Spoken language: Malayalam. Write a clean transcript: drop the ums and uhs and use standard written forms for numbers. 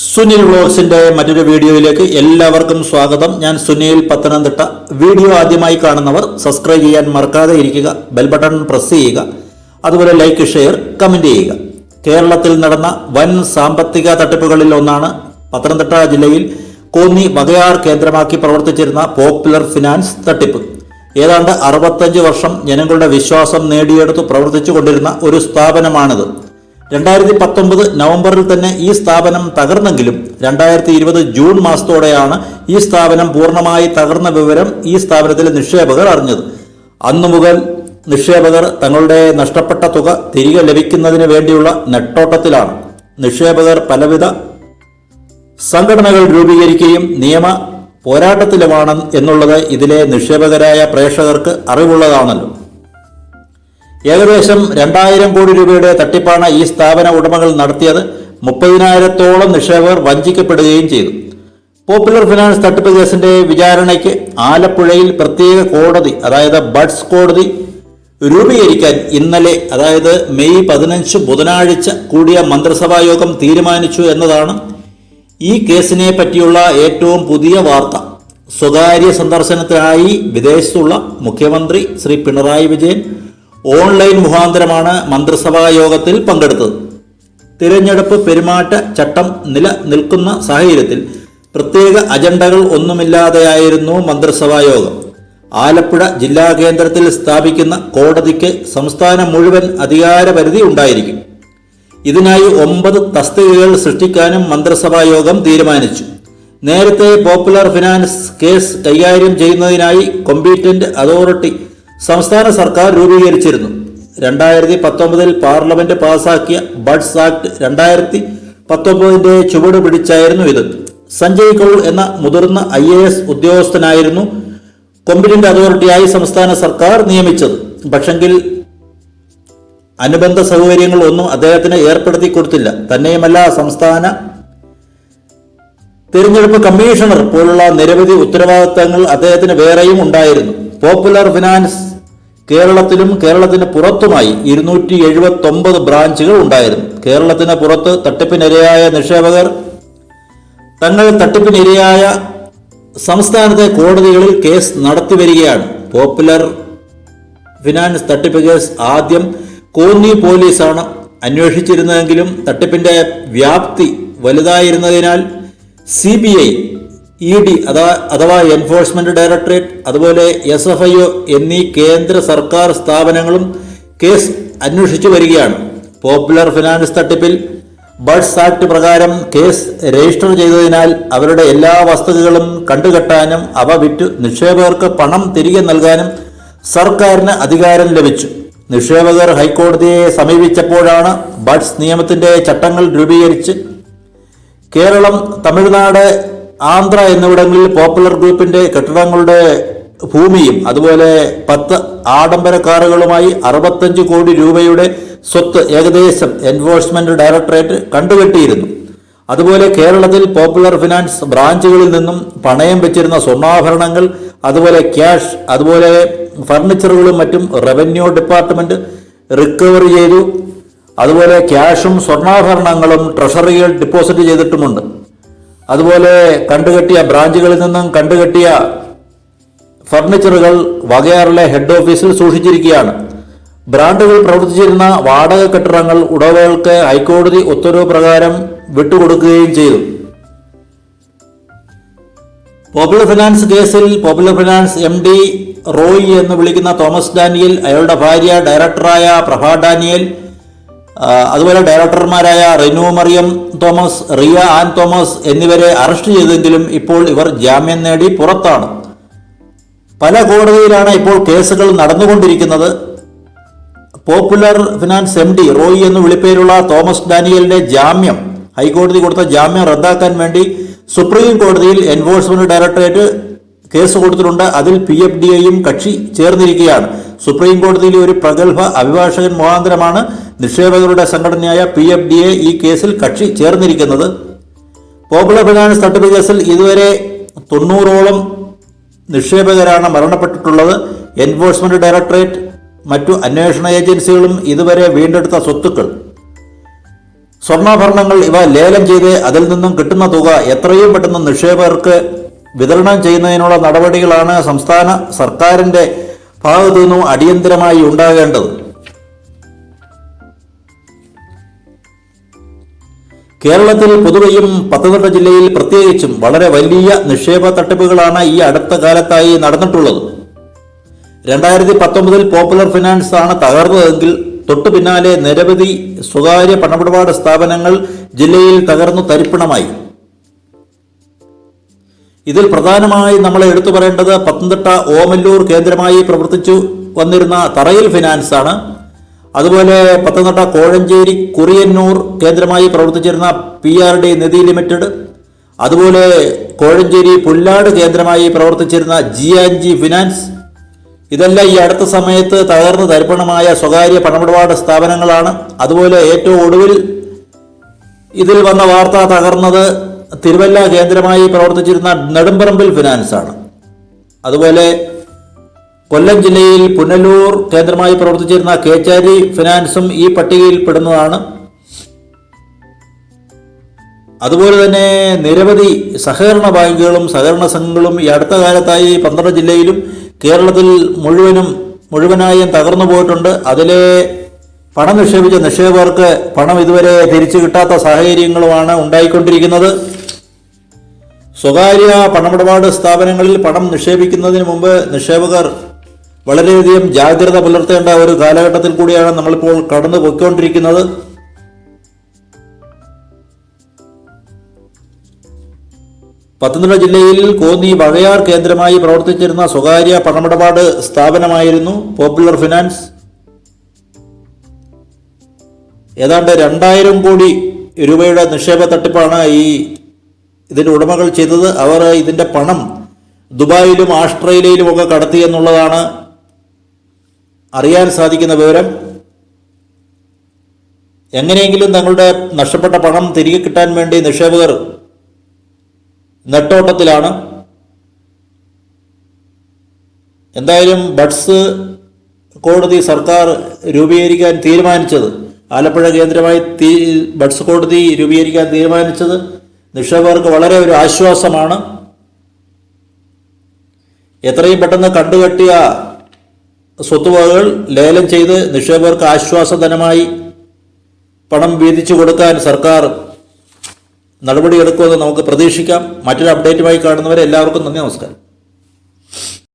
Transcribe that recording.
സുനിൽ വ്ലോഗ്സിന്റെ മറ്റൊരു വീഡിയോയിലേക്ക് എല്ലാവർക്കും സ്വാഗതം. ഞാൻ സുനിൽ പത്തനംതിട്ട. വീഡിയോ ആദ്യമായി കാണുന്നവർ സബ്സ്ക്രൈബ് ചെയ്യാൻ മറക്കാതെ ഇരിക്കുക, ബെൽ ബട്ടൺ പ്രസ് ചെയ്യുക, അതുപോലെ ലൈക്ക്, ഷെയർ, കമന്റ് ചെയ്യുക. കേരളത്തിൽ നടന്ന വൻ സാമ്പത്തിക തട്ടിപ്പുകളിൽ ഒന്നാണ് പത്തനംതിട്ട ജില്ലയിൽ കോന്നി വകയാർ കേന്ദ്രമാക്കി പ്രവർത്തിച്ചിരുന്ന പോപ്പുലർ ഫിനാൻസ് തട്ടിപ്പ്. ഏതാണ്ട് 65 വർഷം ജനങ്ങളുടെ വിശ്വാസം നേടിയെടുത്ത് പ്രവർത്തിച്ചു കൊണ്ടിരുന്ന ഒരു സ്ഥാപനമാണിത്. 2019 നവംബറിൽ തന്നെ ഈ സ്ഥാപനം തകർന്നെങ്കിലും 2020 ജൂൺ മാസത്തോടെയാണ് ഈ സ്ഥാപനം പൂർണ്ണമായി തകർന്ന വിവരം ഈ സ്ഥാപനത്തിലെ നിക്ഷേപകർ അറിഞ്ഞത്. അന്നു മുതൽ നിക്ഷേപകർ തങ്ങളുടെ നഷ്ടപ്പെട്ട തുക തിരികെ ലഭിക്കുന്നതിന് വേണ്ടിയുള്ള നെട്ടോട്ടത്തിലാണ്. നിക്ഷേപകർ പലവിധ സംഘടനകൾ രൂപീകരിക്കുകയും നിയമ പോരാട്ടത്തിലുമാണ് എന്നുള്ളത് ഇതിലെ നിക്ഷേപകരായ പ്രേക്ഷകർക്ക് അറിവുള്ളതാണല്ലോ. ഏകദേശം 2000 കോടി രൂപയുടെ തട്ടിപ്പാണ് ഈ സ്ഥാപന ഉടമകൾ നടത്തിയത്. 30,000-ഓളം നിക്ഷേപകർ വഞ്ചിക്കപ്പെടുകയും ചെയ്തു. പോപ്പുലർ ഫിനാൻസ് തട്ടിപ്പ് കേസിന്റെ വിചാരണയ്ക്ക് ആലപ്പുഴയിൽ പ്രത്യേക കോടതി, അതായത് ബഡ്സ് കോടതി രൂപീകരിക്കാൻ ഇന്നലെ, അതായത് മെയ് 15 ബുധനാഴ്ച കൂടിയ മന്ത്രിസഭാ യോഗം തീരുമാനിച്ചു എന്നതാണ് ഈ കേസിനെ പറ്റിയുള്ള ഏറ്റവും പുതിയ വാർത്ത. സ്വകാര്യ സന്ദർശനത്തിനായി വിദേശത്തുള്ള മുഖ്യമന്ത്രി ശ്രീ പിണറായി വിജയൻ ഓൺലൈൻ മുഖാന്തരമാണ് മന്ത്രിസഭാ യോഗത്തിൽ പങ്കെടുത്തത്. തിരഞ്ഞെടുപ്പ് പെരുമാറ്റ ചട്ടം നിലനിൽക്കുന്ന സാഹചര്യത്തിൽ പ്രത്യേക അജണ്ടകൾ ഒന്നുമില്ലാതെയായിരുന്നു മന്ത്രിസഭാ യോഗം. ആലപ്പുഴ ജില്ലാ കേന്ദ്രത്തിൽ സ്ഥാപിക്കുന്ന കോടതിക്ക് സംസ്ഥാനം മുഴുവൻ അധികാരപരിധി ഉണ്ടായിരിക്കും. ഇതിനായി 9 തസ്തികകൾ സൃഷ്ടിക്കാനും മന്ത്രിസഭാ യോഗം തീരുമാനിച്ചു. നേരത്തെ പോപ്പുലർ ഫിനാൻസ് കേസ് കൈകാര്യം ചെയ്യുന്നതിനായി കോമ്പീറ്റന്റ് അതോറിറ്റി സംസ്ഥാന സർക്കാർ രൂപീകരിച്ചിരുന്നു. 2019 പാർലമെന്റ് പാസാക്കിയ ബഡ്സ് ആക്ട് 2019 ചുവട് പിടിച്ചായിരുന്നു ഇത്. സഞ്ജയ് കൗൾ എന്ന മുതിർന്ന IAS ഉദ്യോഗസ്ഥനായിരുന്നു കോമ്പീറ്റന്റ് അതോറിറ്റിയായി സംസ്ഥാന സർക്കാർ നിയമിച്ചത്. പക്ഷെങ്കിൽ അനുബന്ധ സൗകര്യങ്ങൾ ഒന്നും അദ്ദേഹത്തിന് ഏർപ്പെടുത്തി കൊടുത്തില്ല. തന്നെയുമല്ല, സംസ്ഥാന തിരഞ്ഞെടുപ്പ് കമ്മീഷണർ പോലുള്ള നിരവധി ഉത്തരവാദിത്തങ്ങൾ അദ്ദേഹത്തിന് വേറെയും ഉണ്ടായിരുന്നു. പോപ്പുലർ ഫിനാൻസ് കേരളത്തിലും കേരളത്തിന് പുറത്തുമായി 279 ബ്രാഞ്ചുകൾ ഉണ്ടായിരുന്നു. കേരളത്തിന് പുറത്ത് തട്ടിപ്പിനിരയായ നിക്ഷേപകർ തങ്ങൾ തട്ടിപ്പിനിരയായ സംസ്ഥാനത്തെ കോടതികളിൽ കേസ് നടത്തിവരികയാണ്. പോപ്പുലർ ഫിനാൻസ് തട്ടിപ്പ് കേസ് ആദ്യം കോന്നി പോലീസാണ് അന്വേഷിച്ചിരുന്നതെങ്കിലും തട്ടിപ്പിന്റെ വ്യാപ്തി വലുതായിരുന്നതിനാൽ CBI, ED അഥവാ എൻഫോഴ്സ്മെന്റ് ഡയറക്ടറേറ്റ്, അതുപോലെ SFIO എന്നീ കേന്ദ്ര സർക്കാർ സ്ഥാപനങ്ങളും കേസ് അന്വേഷിച്ചു വരികയാണ്. പോപ്പുലർ ഫിനാൻസ് തട്ടിപ്പിൽ ബഡ്സ് ആക്ട് പ്രകാരം കേസ് രജിസ്റ്റർ ചെയ്തതിനാൽ അവരുടെ എല്ലാ വസ്തുതകളും കണ്ടുകെട്ടാനും അവ വിറ്റ് നിക്ഷേപകർക്ക് പണം തിരികെ നൽകാനും സർക്കാരിന് അധികാരം ലഭിച്ചു. നിക്ഷേപകർ ഹൈക്കോടതിയെ സമീപിച്ചപ്പോഴാണ് ബഡ്സ് നിയമത്തിന്റെ ചട്ടങ്ങൾ രൂപീകരിച്ച് കേരളം, തമിഴ്നാട്, ആന്ധ്ര എന്നിവിടങ്ങളിൽ പോപ്പുലർ ഗ്രൂപ്പിന്റെ കെട്ടിടങ്ങളുടെ ഭൂമിയും അതുപോലെ 10 ആഡംബര കാറുകളുമായി 65 കോടി രൂപയുടെ സ്വത്ത് ഏകദേശം എൻഫോഴ്സ്മെന്റ് ഡയറക്ടറേറ്റ് കണ്ടുകെട്ടിയിരുന്നു. അതുപോലെ കേരളത്തിൽ പോപ്പുലർ ഫിനാൻസ് ബ്രാഞ്ചുകളിൽ നിന്നും പണയം വെച്ചിരുന്ന സ്വർണ്ണാഭരണങ്ങൾ, അതുപോലെ ക്യാഷ്, അതുപോലെ ഫർണിച്ചറുകളും മറ്റും റവന്യൂ ഡിപ്പാർട്ട്മെന്റ് റിക്കവർ ചെയ്തു. അതുപോലെ ക്യാഷും സ്വർണ്ണാഭരണങ്ങളും ട്രഷറിയിൽ ഡെപ്പോസിറ്റ് ചെയ്തിട്ടുമുണ്ട്. അതുപോലെ കണ്ടുകെട്ടിയ ബ്രാഞ്ചുകളിൽ നിന്നും കണ്ടുകെട്ടിയ ഫർണിച്ചറുകൾ വകയാറിലെ ഹെഡ് ഓഫീസിൽ സൂക്ഷിച്ചിരിക്കുകയാണ്. ബ്രാൻഡുകൾ പ്രവർത്തിച്ചിരുന്ന വാടക കെട്ടിടങ്ങൾ ഉടമകൾക്ക് ഹൈക്കോടതി ഉത്തരവ് പ്രകാരം വിട്ടുകൊടുക്കുകയും ചെയ്തു. പോപ്പുലർ ഫിനാൻസ് കേസിൽ പോപ്പുലർ ഫിനാൻസ് MD റോയ് എന്ന് വിളിക്കുന്ന തോമസ് ഡാനിയൽ, അയാളുടെ ഭാര്യ ഡയറക്ടറായ പ്രഭ ഡാനിയൽ, അതുപോലെ ഡയറക്ടർമാരായ റിനു മറിയം തോമസ്, റിയ ആൻ തോമസ് എന്നിവരെ അറസ്റ്റ് ചെയ്തെങ്കിലും ഇപ്പോൾ ഇവർ ജാമ്യം നേടി പുറത്താണ്. പല കോടതിയിലാണ് ഇപ്പോൾ കേസുകൾ നടന്നുകൊണ്ടിരിക്കുന്നത്. പോപ്പുലർ ഫിനാൻസ് MD റോയ് എന്ന് വിളിപ്പേരുള്ള തോമസ് ഡാനിയലിന്റെ ജാമ്യം, ഹൈക്കോടതി കൊടുത്ത ജാമ്യം റദ്ദാക്കാൻ വേണ്ടി സുപ്രീം കോടതിയിൽ എൻഫോഴ്സ്മെന്റ് ഡയറക്ടറേറ്റ് കേസ് കൊടുത്തിട്ടുണ്ട്. അതിൽ PFDAയും കക്ഷി ചേർന്നിരിക്കുകയാണ്. സുപ്രീം കോടതിയിലെ ഒരു പ്രഗത്ഭ അഭിഭാഷകൻ മുഖാന്തരമാണ് നിക്ഷേപകരുടെ സംഘടനയായ PFDA ഈ കേസിൽ കക്ഷി ചേർന്നിരിക്കുന്നത്. പോപ്പുലർ ഫിനാൻസ് തട്ടിപ്പ് കേസിൽ ഇതുവരെ 90ഓളം നിക്ഷേപകരാണ് മരണപ്പെട്ടിട്ടുള്ളത്. എൻഫോഴ്സ്മെന്റ് ഡയറക്ടറേറ്റ് മറ്റു അന്വേഷണ ഏജൻസികളും ഇതുവരെ വീണ്ടെടുത്ത സ്വത്തുക്കൾ സ്വർണ്ണാഭരണങ്ങൾ ഇവ ലേലം ചെയ്ത് അതിൽ നിന്നും കിട്ടുന്ന തുക എത്രയും പെട്ടെന്ന് നിക്ഷേപകർക്ക് വിതരണം ചെയ്യുന്നതിനുള്ള നടപടികളാണ് സംസ്ഥാന സർക്കാരിൻ്റെ ഭാഗത്തു നിന്നും അടിയന്തരമായി ഉണ്ടാകേണ്ടത്. കേരളത്തിൽ പൊതുവെയും പത്തനംതിട്ട ജില്ലയിൽ പ്രത്യേകിച്ചും വളരെ വലിയ നിക്ഷേപ തട്ടിപ്പുകളാണ് ഈ അടുത്ത കാലത്തായി നടന്നിട്ടുള്ളത്. 2019 പോപ്പുലർ ഫിനാൻസ് ആണ് തകർന്നതെങ്കിൽ തൊട്ടു പിന്നാലെ നിരവധി സ്വകാര്യ പണമിടപാട് സ്ഥാപനങ്ങൾ ജില്ലയിൽ തകർന്നു തരിപ്പണമായി. ഇതിൽ പ്രധാനമായി നമ്മൾ എടുത്തു പറയേണ്ടത് പത്തനംതിട്ട ഓമല്ലൂർ കേന്ദ്രമായി പ്രവർത്തിച്ചു വന്നിരുന്ന തറയിൽ ഫിനാൻസ് ആണ്. അതുപോലെ പത്തനംതിട്ട കോഴഞ്ചേരി കുറിയന്നൂർ കേന്ദ്രമായി പ്രവർത്തിച്ചിരുന്ന PRD നിധി ലിമിറ്റഡ്, അതുപോലെ കോഴഞ്ചേരി പുല്ലാട് കേന്ദ്രമായി പ്രവർത്തിച്ചിരുന്ന G&G ഫിനാൻസ്, ഇതെല്ലാം ഈ അടുത്ത സമയത്ത് തകർന്ന് തരിപ്പണമായ സ്വകാര്യ പണമിടപാട് സ്ഥാപനങ്ങളാണ്. അതുപോലെ ഏറ്റവും ഒടുവിൽ ഇതിൽ വന്ന വാർത്ത തകർന്നത് തിരുവല്ല കേന്ദ്രമായി പ്രവർത്തിച്ചിരുന്ന നെടുമ്പറമ്പിൽ ഫിനാൻസ് ആണ്. അതുപോലെ കൊല്ലം ജില്ലയിൽ പുനലൂർ കേന്ദ്രമായി പ്രവർത്തിച്ചിരുന്ന കേച്ചാരി ഫിനാൻസും ഈ പട്ടികയിൽ പെടുന്നതാണ്. അതുപോലെ തന്നെ നിരവധി സഹകരണ ബാങ്കുകളും സഹകരണ സംഘങ്ങളും ഈ അടുത്ത കാലത്തായി പത്തനംതിട്ട ജില്ലയിലും കേരളത്തിൽ മുഴുവനായും തകർന്നു പോയിട്ടുണ്ട്. അതിലെ പണം നിക്ഷേപിച്ച നിക്ഷേപകർക്ക് പണം ഇതുവരെ തിരിച്ചു കിട്ടാത്ത സാഹചര്യങ്ങളുമാണ് ഉണ്ടായിക്കൊണ്ടിരിക്കുന്നത്. സ്വകാര്യ പണമിടപാട് സ്ഥാപനങ്ങളിൽ പണം നിക്ഷേപിക്കുന്നതിന് മുമ്പ് നിക്ഷേപകർ വളരെയധികം ജാഗ്രത പുലർത്തേണ്ട ഒരു കാലഘട്ടത്തിൽ കൂടിയാണ് നമ്മളിപ്പോൾ കടന്നു പോയിക്കൊണ്ടിരിക്കുന്നത്. പത്തനംതിട്ട ജില്ലയിൽ കോന്നി വകയാർ കേന്ദ്രമായി പ്രവർത്തിച്ചിരുന്ന സ്വകാര്യ പണമിടപാട് സ്ഥാപനമായിരുന്നു പോപ്പുലർ ഫിനാൻസ്. ഏതാണ്ട് 2000 കോടി രൂപയുടെ നിക്ഷേപ തട്ടിപ്പാണ് ഇതിൻ്റെ ഉടമകൾ ചെയ്തത്. അവർ ഇതിൻ്റെ പണം ദുബായിലും ഓസ്ട്രേലിയയിലുമൊക്കെ കടത്തി എന്നുള്ളതാണ് അറിയാൻ സാധിക്കുന്ന വിവരം. എങ്ങനെയെങ്കിലും തങ്ങളുടെ നഷ്ടപ്പെട്ട പണം തിരികെ കിട്ടാൻ വേണ്ടി നിക്ഷേപകർ നെട്ടോട്ടത്തിലാണ്. എന്തായാലും ബഡ്സ് കോടതി സർക്കാർ രൂപീകരിക്കാൻ തീരുമാനിച്ചത്, ആലപ്പുഴ കേന്ദ്രമായി ബഡ്സ് കോടതി രൂപീകരിക്കാൻ തീരുമാനിച്ചത് നിക്ഷേപകർക്ക് വളരെ ഒരു ആശ്വാസമാണ്. എത്രയും പെട്ടെന്ന് കണ്ടുകെട്ടിയ സ്വത്തുവകകൾ ലേലം ചെയ്ത് നിക്ഷേപകർക്ക് ആശ്വാസധനമായി പണം വീതിച്ചു കൊടുക്കാൻ സർക്കാർ നടപടിയെടുക്കുമെന്ന് നമുക്ക് പ്രതീക്ഷിക്കാം. മറ്റൊരു അപ്ഡേറ്റുമായി കാണുന്നവരെ എല്ലാവർക്കും നന്ദി, നമസ്കാരം.